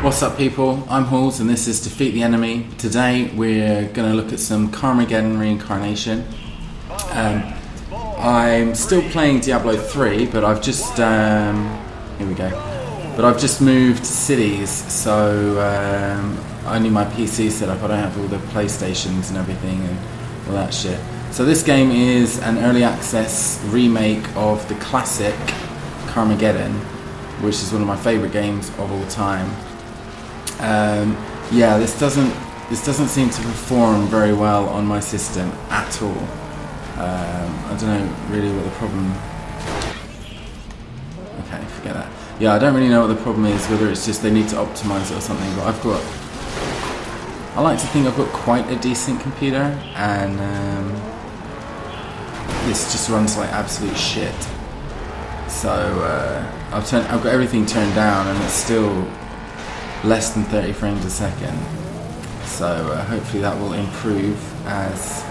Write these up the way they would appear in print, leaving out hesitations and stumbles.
What's up people, I'm Halls and this is Defeat the Enemy. Today we're going to look at some Carmageddon Reincarnation. I'm still playing Diablo 3 but I've just, I've just moved cities, so only my PC set up. I don't have all the PlayStations and everything and all that shit. So this game is an early access remake of the classic Carmageddon, which is one of my favourite games of all time. This doesn't seem to perform very well on my system at all. I don't know really what the problem. Okay, forget that. Yeah, I don't really know what the problem is. Whether it's just they need to optimize it or something. But I like to think I've got quite a decent computer, and this just runs like absolute shit. So I've got everything turned down, and it's still less than 30 frames a second. So hopefully that will improve as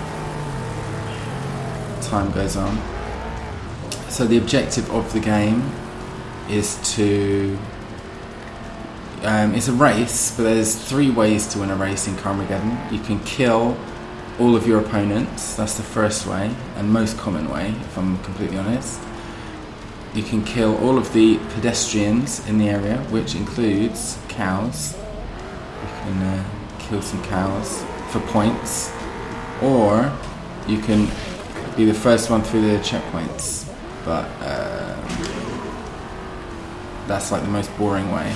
time goes on. So the objective of the game is to it's a race, but there's 3 ways to win a race in Carmageddon. You can kill all of your opponents. That's the first way and most common way, if I'm completely honest. You can kill all of the pedestrians in the area, which includes cows. You can kill some cows for points, or you can be the first one through the checkpoints, but that's like the most boring way,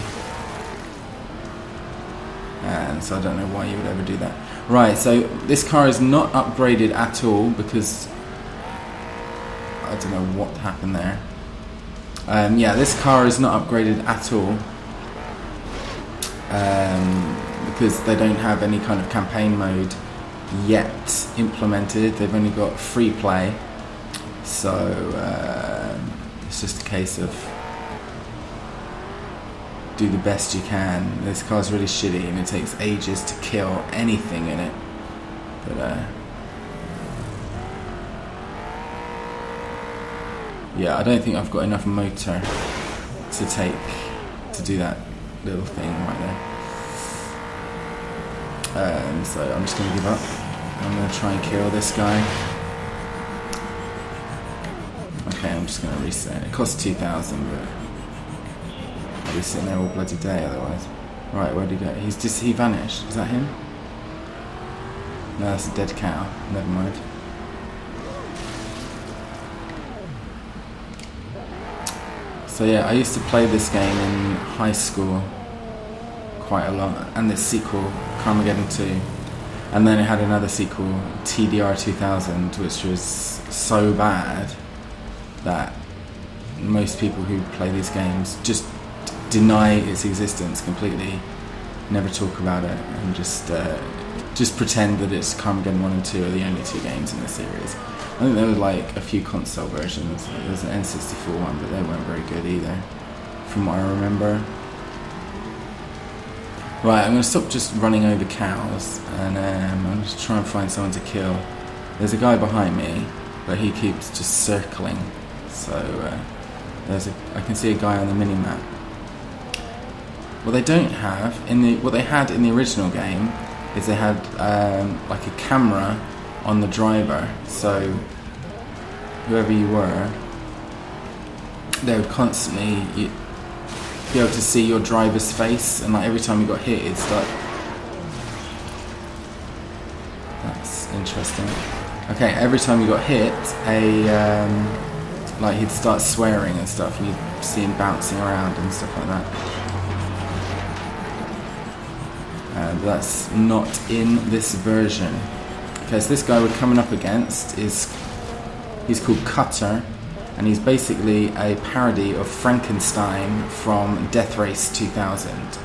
and so I don't know why you would ever do that. Right, so this car is not upgraded at all because I don't know what happened there. This car is not upgraded at all because they don't have any kind of campaign mode yet implemented. They've only got free play, so it's just a case of do the best you can. This car's really shitty and it takes ages to kill anything in it, but yeah, I don't think I've got enough motor to do that little thing right there. So I'm just going to give up. I'm going to try and kill this guy. Okay, I'm just going to reset. It costs 2,000, but I'll be sitting there all bloody day otherwise. Right, where'd he go? He vanished. Is that him? No, that's a dead cow. Never mind. So yeah, I used to play this game in high school quite a lot, and this sequel, Carmageddon 2, and then it had another sequel, TDR 2000, which was so bad that most people who play these games just deny its existence completely, never talk about it, and just pretend that it's Carmageddon 1 and 2 are the only 2 games in the series. I think there were like a few console versions. There was an N64 one, but they weren't very good either, from what I remember. Right, I'm going to stop just running over cows, and I'm going to try and find someone to kill. There's a guy behind me, but he keeps just circling. So I can see a guy on the mini-map. What they don't have what they had in the original game is they had like a camera on the driver, so whoever you were, they would constantly be able to see your driver's face, and like every time you got hit it'd start. That's interesting. Okay, every time you got hit, like he'd start swearing and stuff, and you'd see him bouncing around and stuff like that. But that's not in this version. Okay, so this guy we're coming up against he's called Cutter, and he's basically a parody of Frankenstein from Death Race 2000.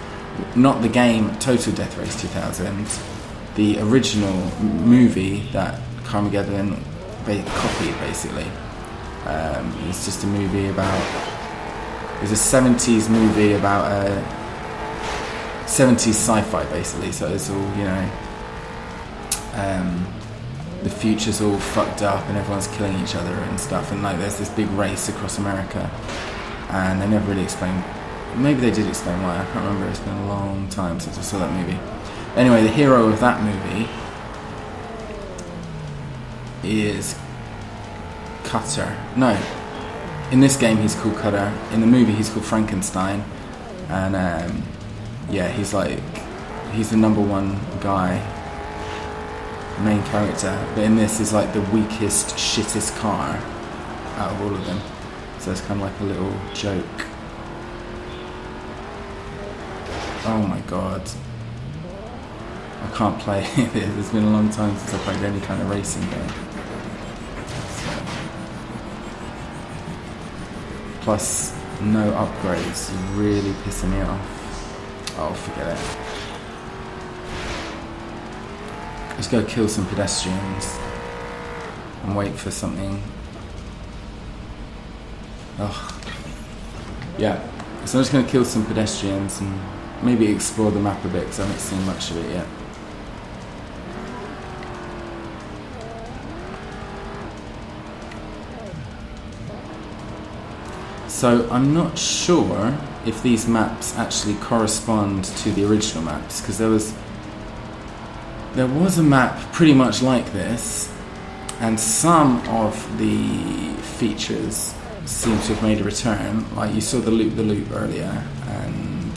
Not the game Total Death Race 2000, the original movie that Carmageddon copied basically. It's just a movie it's a 70s movie about 70s sci-fi basically, so it's all, you know, the future's all fucked up and everyone's killing each other and stuff, and like there's this big race across America, and they never really explain maybe they did explain why, I can't remember, it's been a long time since I saw that movie. Anyway, the hero of that movie is Cutter. No, in this game he's called Cutter, in the movie he's called Frankenstein, and yeah, he's the number one guy, main character, but in this is like the weakest, shittest car out of all of them, so it's kind of like a little joke. Oh my god, I can't play this. It's been a long time since I played any kind of racing game. Plus, no upgrades, really pissing me off. Oh, forget it. Let's go kill some pedestrians and wait for something. Ugh. Yeah, so I'm just going to kill some pedestrians and maybe explore the map a bit because I haven't seen much of it yet. So I'm not sure if these maps actually correspond to the original maps, because there was a map pretty much like this, and some of the features seem to have made a return. Like you saw the loop earlier, and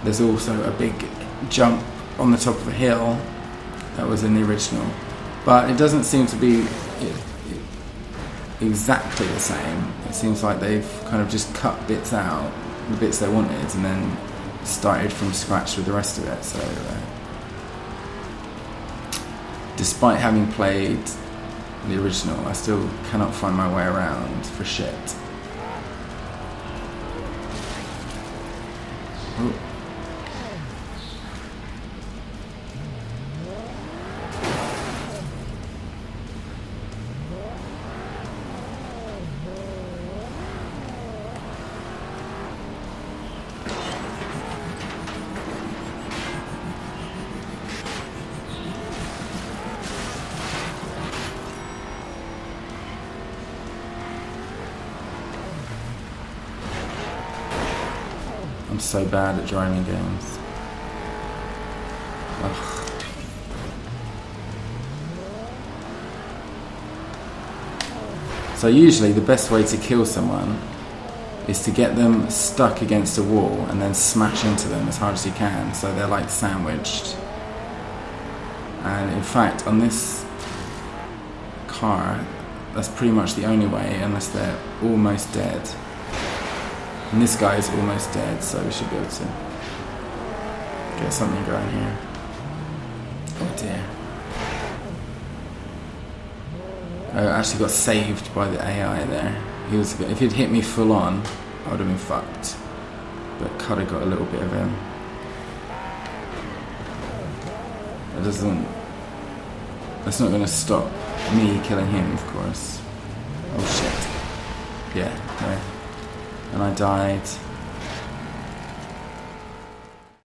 there's also a big jump on the top of a hill that was in the original, but it doesn't seem to be exactly the same. It seems like they've kind of just cut bits out, the bits they wanted, and then started from scratch with the rest of it. So despite having played the original, I still cannot find my way around for shit. Ooh. I'm so bad at driving games. Ugh. So usually the best way to kill someone is to get them stuck against a wall and then smash into them as hard as you can so they're like sandwiched. And in fact, on this car, that's pretty much the only way, unless they're almost dead. And this guy is almost dead, so we should be able to get something going here. Oh dear. I actually got saved by the AI there. If he'd hit me full on, I would have been fucked. But Cutter got a little bit of him. That's not going to stop me killing him, of course. Oh shit. Yeah, no. And I died.